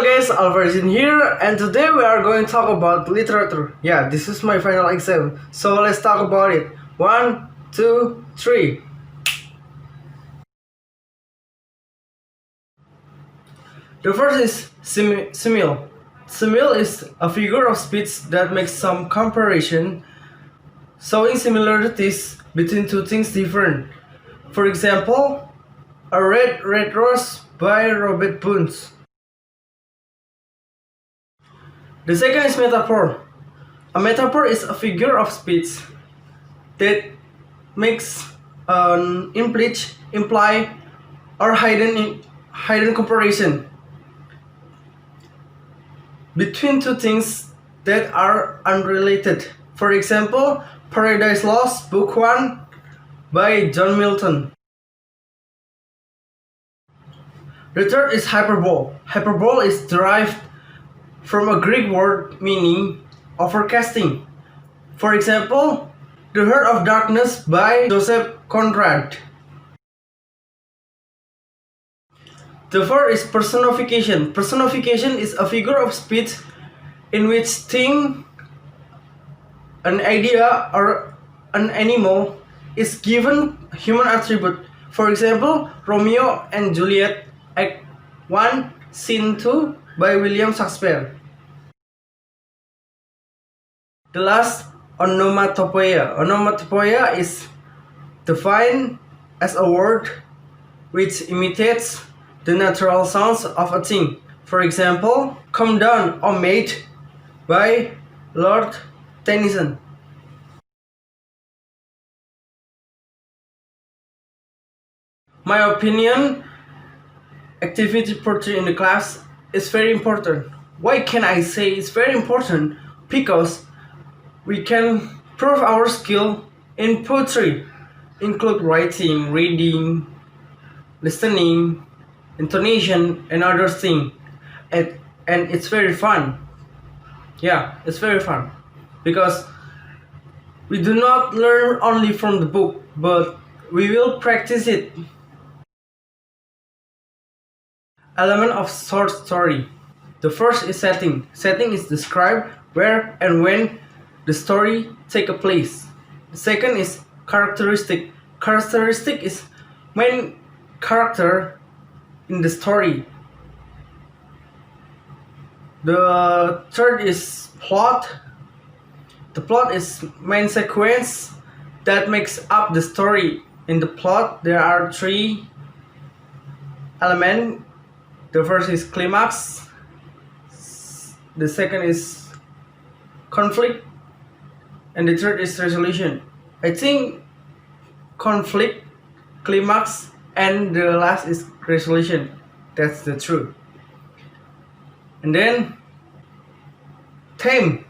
guys, Alvarzin here, and today we are going to talk about literature. Yeah, this is my final exam, so let's talk about it. 1, 2, 3. The first is simile. Simile is a figure of speech that makes some comparison, showing similarities between two things different. For example, a red rose by Robert Burns. The second is metaphor. A metaphor is a figure of speech that makes an imply, or hidden comparison between two things that are unrelated. For example, Paradise Lost, Book 1 by John Milton. The third is hyperbole. Hyperbole is derived from a Greek word meaning overcasting. For example, The Heart of Darkness by Joseph Conrad. The fourth is personification. Personification is a figure of speech in which thing, an idea, or an animal is given human attribute. For example, Romeo and Juliet, Act 1, Scene 2 by William Shakespeare. The last, onomatopoeia. Onomatopoeia is defined as a word which imitates the natural sounds of a thing. For example, Come Down, O Maid by Lord Tennyson. My opinion, activity portrait in the class is very important. Why can I say it's very important? Because we can prove our skill in poetry, include writing, reading, listening, intonation, and other things. And it's very fun. Yeah, it's very fun. Because we do not learn only from the book, but we will practice it. Element of short story. The first is setting. Setting is described where and when the story take a place. The second is characteristic. Characteristic is main character in the story. The third is plot. The plot is main sequence that makes up the story. In the plot there are three elements. The first is climax. The second is conflict. And the third is resolution. I think conflict, climax, and the last is resolution. That's the truth. And then theme.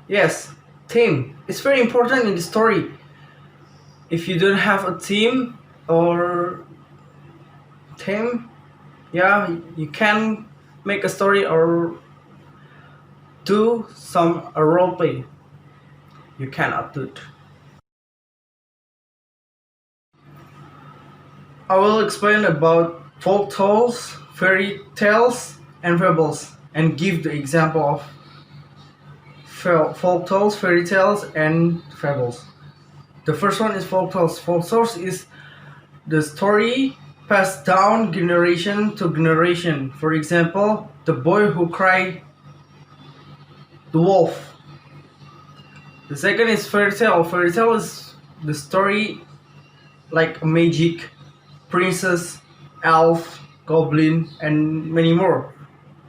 Yes, theme. It's very important in the story. If you don't have a theme or theme, yeah, you can make a story or do a role play. You cannot do it. I will explain about folk tales, fairy tales, and fables, and give the example of folk tales, fairy tales, and fables. The first one is folk tales. Folk tales is the story passed down generation to generation. For example, The Boy Who Cried the Wolf. The second is fairy tale. Fairy tale is the story like a magic, princess, elf, goblin, and many more.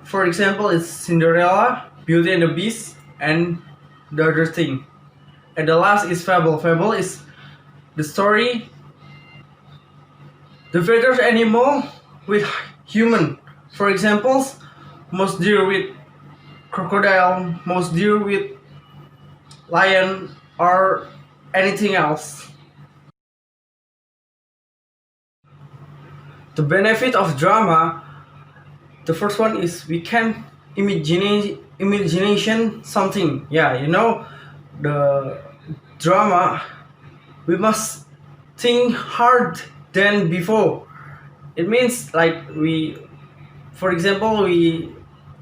For example, it's Cinderella, Beauty and the Beast, and the other thing. And the last is fable. Fable is the story, the feathered animal with human. For example, mouse deer with crocodile, mouse deer with lion, or anything else. The benefit of drama, the first one is we can imagination something. Yeah, you know, the drama, we must think hard than before. It means like for example, we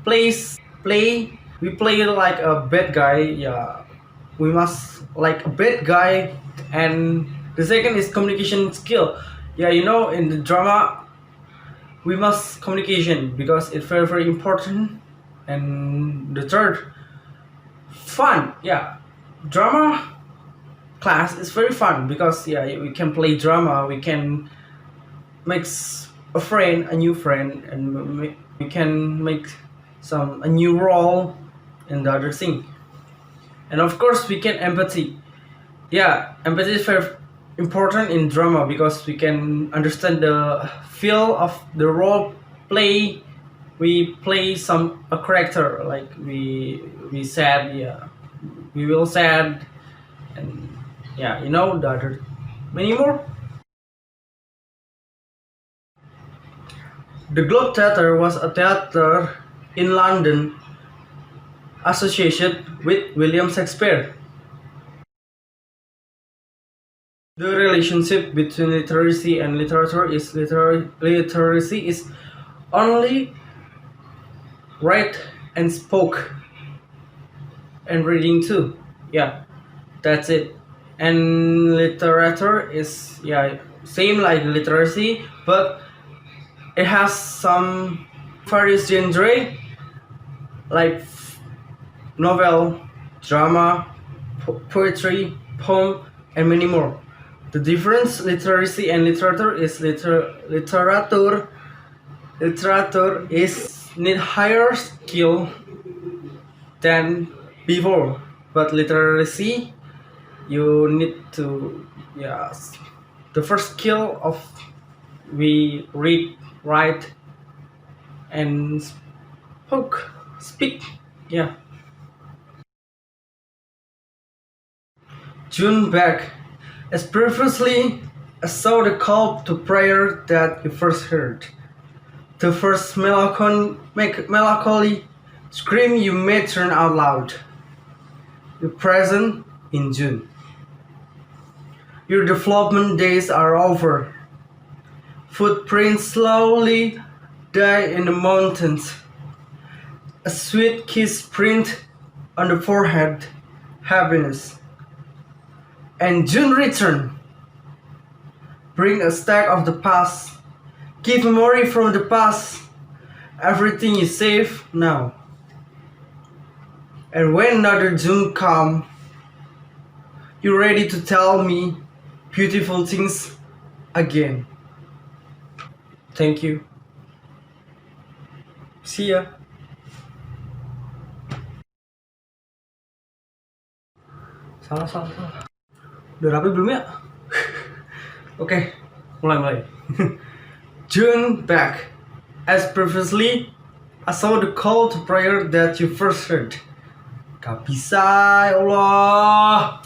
we play like a bad guy. Yeah, we must like a bad guy. And the second is communication skill. Yeah, in the drama we must communication because it's very very important. And the third, fun. Yeah, drama class is very fun because yeah, we can play drama, we can make a new friend, and we can make a new role in the other thing. And of course we can empathy. Yeah, empathy is very important in drama because we can understand the feel of the role play. We play a character like we sad, yeah, we will sad. And yeah, the other many more. The Globe Theatre was a theatre in London associated with William Shakespeare. The relationship between literacy and literature is literacy is only read and spoke and reading too. Yeah, that's it. And literature is, yeah, same like literacy, but it has some various genre like novel, drama, poetry, poem, and many more. The difference literacy and literature is literature is need higher skill than before, but literacy you need to, yeah, the first skill of we read, write, and speak. Yeah. June back. As previously, I saw the call to prayer that you first heard. The first melancholy scream you may turn out loud. You're present in June. Your development days are over. Footprints slowly die in the mountains. A sweet kiss print on the forehead, happiness. And June return. Bring a stack of the past. Keep memory from the past. Everything is safe now. And when another June come, you're ready to tell me beautiful things again. Thank you. See ya. Salah. Udah rapi belum ya? Oke, mulai. June back. As previously, I saw the call to prayer that you first heard. Gak bisa, ya Allah.